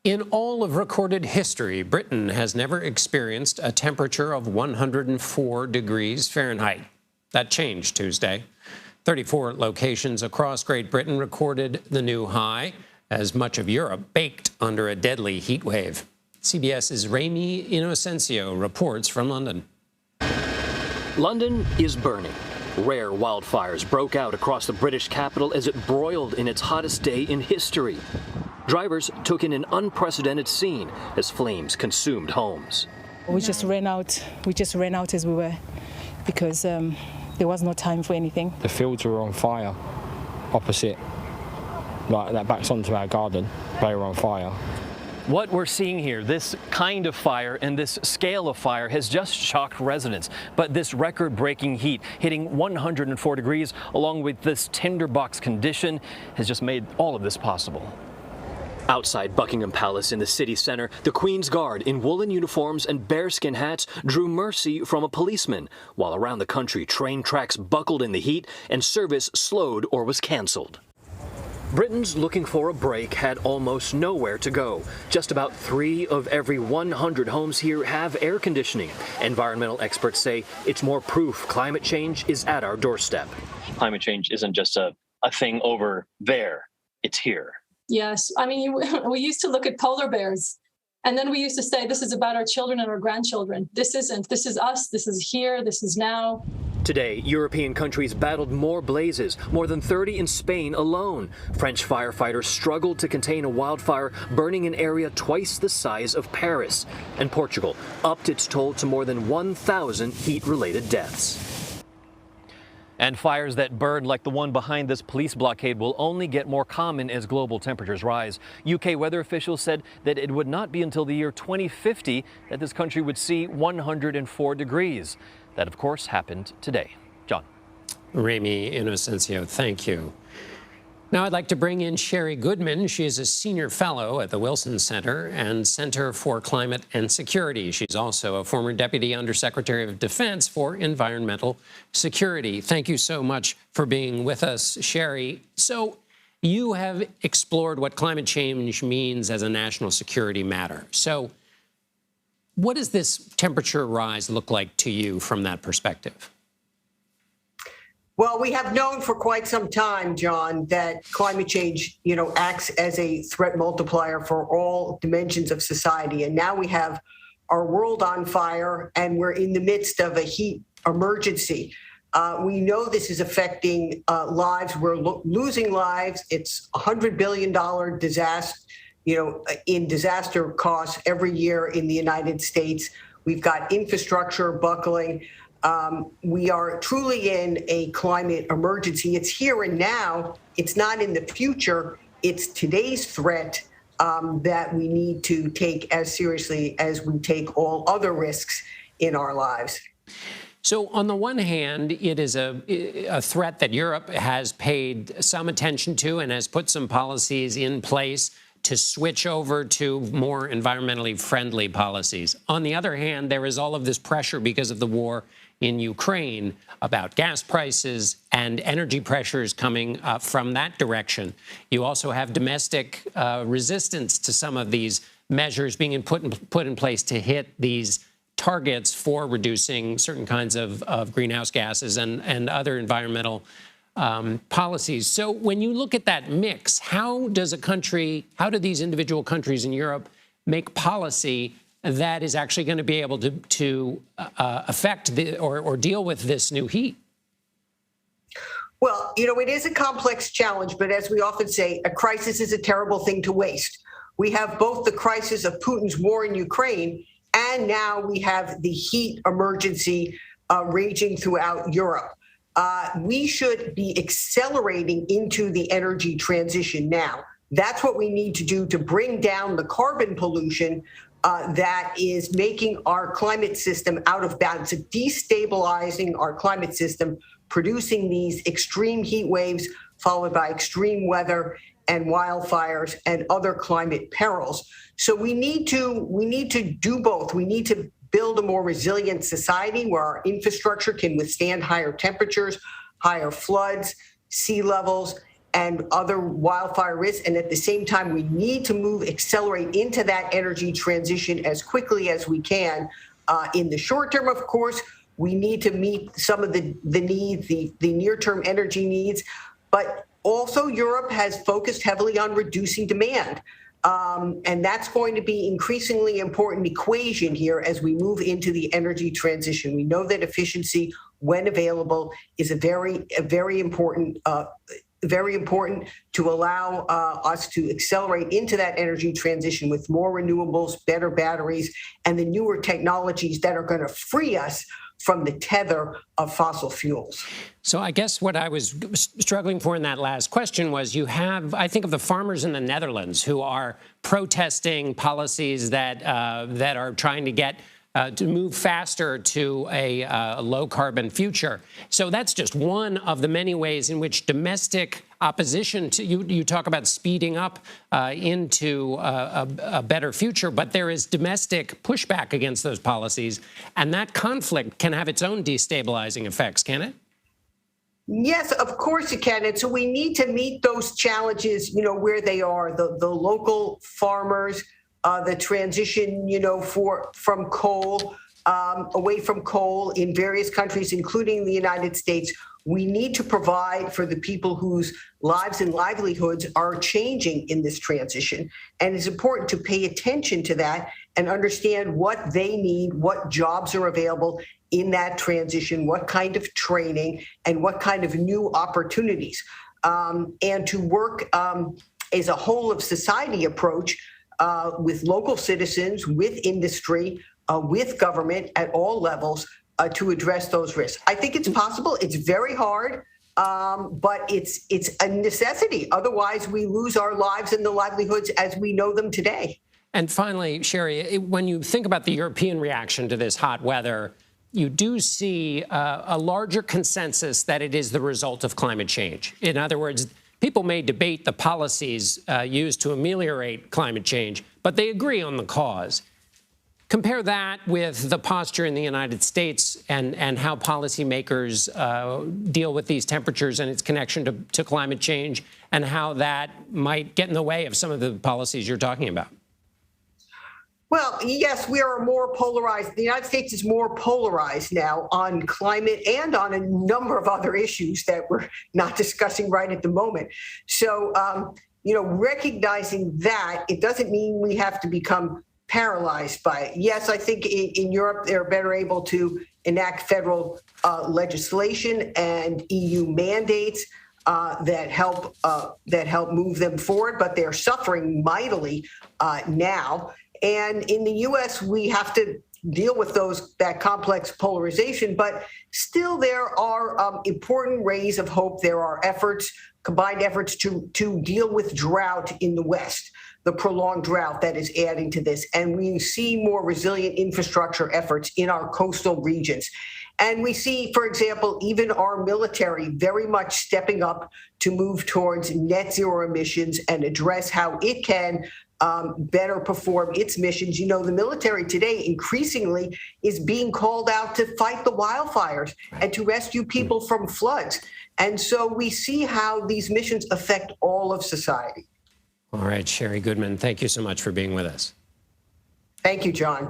In all of recorded history, Britain has never experienced a temperature of 104 degrees Fahrenheit. That changed Tuesday. 34 locations across Great Britain recorded the new high, as much of Europe baked under a deadly heat wave. CBS's Ramy Inocencio reports from London. London is burning. Rare wildfires broke out across the British capital as it broiled in its hottest day in history. Drivers took in an unprecedented scene as flames consumed homes. We just ran out. As we were, because there was no time for anything. The fields were on fire opposite, like that backs onto our garden. They were on fire. What we're seeing here, this kind of fire and this scale of fire has just shocked residents. But this record-breaking heat, hitting 104 degrees, along with this tinderbox condition, has just made all of this possible. Outside Buckingham Palace in the city centre, the Queen's Guard in woolen uniforms and bearskin hats drew mercy from a policeman, while around the country train tracks buckled in the heat and service slowed or was cancelled. Britons looking for a break had almost nowhere to go. Just about 3 of every 100 homes here have air conditioning. Environmental experts say it's more proof climate change is at our doorstep. Climate change isn't just a thing over there, it's here. Yes, I mean, we used to look at polar bears, and then we used to say this is about our children and our grandchildren. This isn't. This is us. This is here. This is now. Today, European countries battled more blazes, more than 30 in Spain alone. French firefighters struggled to contain a wildfire burning an area twice the size of Paris. And Portugal upped its toll to more than 1,000 heat-related deaths. And fires that burn like the one behind this police blockade will only get more common as global temperatures rise. UK weather officials said that it would not be until the year 2050 that this country would see 104 degrees. That, of course, happened today. John. Ramy Inocencio, thank you. Now I'd like to bring in Sherri Goodman. She is a senior fellow at the Wilson Center and Center for Climate and Security. She's also a former Deputy Undersecretary of Defense for Environmental Security. Thank you so much for being with us, Sherri. So you have explored what climate change means as a national security matter. So what does this temperature rise look like to you from that perspective? Well, we have known for quite some time, John, that climate change, acts as a threat multiplier for all dimensions of society. And now we have our world on fire, and we're in the midst of a heat emergency. We know this is affecting lives. We're losing lives. It's $100 billion disaster, in disaster costs every year in the United States. We've got infrastructure buckling. We are truly in a climate emergency. It's here and now. It's not in the future. It's today's threat that we need to take as seriously as we take all other risks in our lives. So on the one hand, it is a threat that Europe has paid some attention to and has put some policies in place to switch over to more environmentally friendly policies. On the other hand, there is all of this pressure because of the war in Ukraine about gas prices and energy pressures coming from that direction. You also have domestic resistance to some of these measures being put in place to hit these targets for reducing certain kinds of greenhouse gases and other environmental policies. So when you look at that mix, how do these individual countries in Europe make policy that is actually going to be able to affect or deal with this new heat? Well, it is a complex challenge, but as we often say, a crisis is a terrible thing to waste. We have both the crisis of Putin's war in Ukraine, and now we have the heat emergency raging throughout Europe. We should be accelerating into the energy transition now. That's what we need to do to bring down the carbon pollution that is making our climate system out of balance, destabilizing our climate system, producing these extreme heat waves followed by extreme weather and wildfires and other climate perils. So we need to do both. We need to build a more resilient society where our infrastructure can withstand higher temperatures, higher floods, sea levels, and other wildfire risks. And at the same time, we need to accelerate into that energy transition as quickly as we can. In the short term, of course, we need to meet some of the needs, the near-term energy needs, but also Europe has focused heavily on reducing demand. And that's going to be increasingly important equation here as we move into the energy transition. We know that efficiency, when available, is a very important to allow us to accelerate into that energy transition with more renewables, better batteries, and the newer technologies that are going to free us from the tether of fossil fuels. So I guess what I was struggling for in that last question was you have, I think of the farmers in the Netherlands who are protesting policies that are trying to get to move faster to a low-carbon future. So that's just one of the many ways in which domestic opposition to you talk about speeding up into a better future, but there is domestic pushback against those policies, and that conflict can have its own destabilizing effects, can it? Yes, of course it can. And so we need to meet those challenges, where they are, the local farmers, the transition, from coal, away from coal in various countries, including the United States. We need to provide for the people whose lives and livelihoods are changing in this transition. And it's important to pay attention to that and understand what they need, what jobs are available in that transition, what kind of training, and what kind of new opportunities. And to work as a whole of society approach with local citizens, with industry, with government at all levels to address those risks. I think it's possible. It's very hard, but it's a necessity. Otherwise, we lose our lives and the livelihoods as we know them today. And finally, Sherri, when you think about the European reaction to this hot weather, you do see a larger consensus that it is the result of climate change. In other words, people may debate the policies used to ameliorate climate change, but they agree on the cause. Compare that with the posture in the United States and how policymakers deal with these temperatures and its connection to climate change, and how that might get in the way of some of the policies you're talking about. Well, yes, we are more polarized. The United States is more polarized now on climate and on a number of other issues that we're not discussing right at the moment. So, recognizing that, it doesn't mean we have to become paralyzed by it. Yes, I think in Europe, they're better able to enact federal legislation and EU mandates that help move them forward, but they're suffering mightily now. And in the U.S., we have to deal with that complex polarization, but still there are important rays of hope. There are combined efforts to deal with drought in the West, the prolonged drought that is adding to this. And we see more resilient infrastructure efforts in our coastal regions. And we see, for example, even our military very much stepping up to move towards net zero emissions and address how it can better perform its missions. The military today increasingly is being called out to fight the wildfires and to rescue people from floods. And so we see how these missions affect all of society. All right, Sherri Goodman, thank you so much for being with us. Thank you, John.